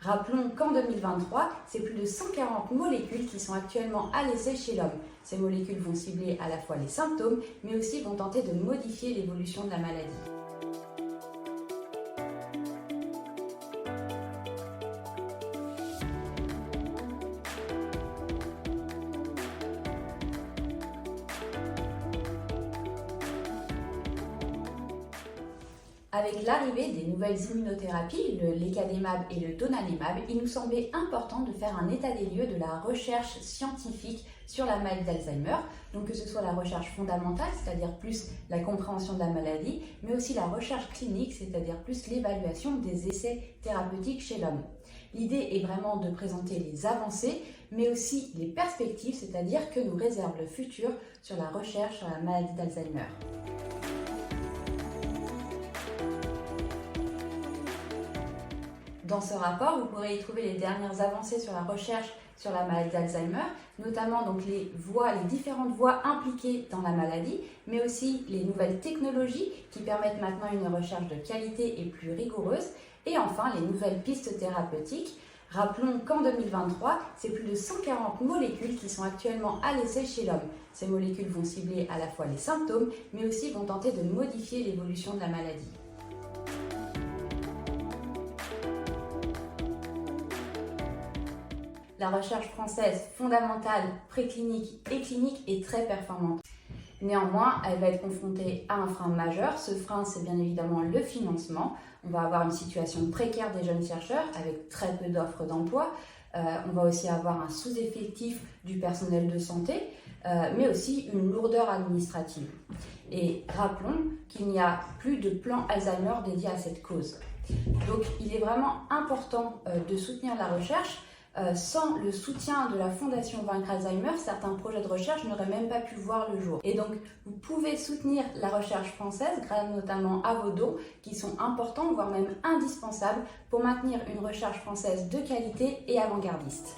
Rappelons qu'en 2023, c'est plus de 140 molécules qui sont actuellement à l'essai chez l'homme. Ces molécules vont cibler à la fois les symptômes, mais aussi vont tenter de modifier l'évolution de la maladie. Avec l'arrivée des nouvelles immunothérapies, le lecanemab et le donanemab, il nous semblait important de faire un état des lieux de la recherche scientifique sur la maladie d'Alzheimer, donc que ce soit la recherche fondamentale, c'est-à-dire plus la compréhension de la maladie, mais aussi la recherche clinique, c'est-à-dire plus l'évaluation des essais thérapeutiques chez l'homme. L'idée est vraiment de présenter les avancées, mais aussi les perspectives, c'est-à-dire que nous réserve le futur sur la recherche sur la maladie d'Alzheimer. Dans ce rapport, vous pourrez y trouver les dernières avancées sur la recherche sur la maladie d'Alzheimer, notamment donc les différentes voies impliquées dans la maladie, mais aussi les nouvelles technologies qui permettent maintenant une recherche de qualité et plus rigoureuse, et enfin les nouvelles pistes thérapeutiques. Rappelons qu'en 2023, c'est plus de 140 molécules qui sont actuellement à l'essai chez l'homme. Ces molécules vont cibler à la fois les symptômes, mais aussi vont tenter de modifier l'évolution de la maladie. La recherche française fondamentale, préclinique et clinique est très performante. Néanmoins, elle va être confrontée à un frein majeur. Ce frein, c'est bien évidemment le financement. On va avoir une situation précaire des jeunes chercheurs avec très peu d'offres d'emploi. On va aussi avoir un sous-effectif du personnel de santé, mais aussi une lourdeur administrative. Et rappelons qu'il n'y a plus de plan Alzheimer dédié à cette cause. Donc, il est vraiment important de soutenir la recherche. Sans le soutien de la Fondation Vaincre Alzheimer, certains projets de recherche n'auraient même pas pu voir le jour. Et donc, vous pouvez soutenir la recherche française grâce notamment à vos dons qui sont importants, voire même indispensables pour maintenir une recherche française de qualité et avant-gardiste.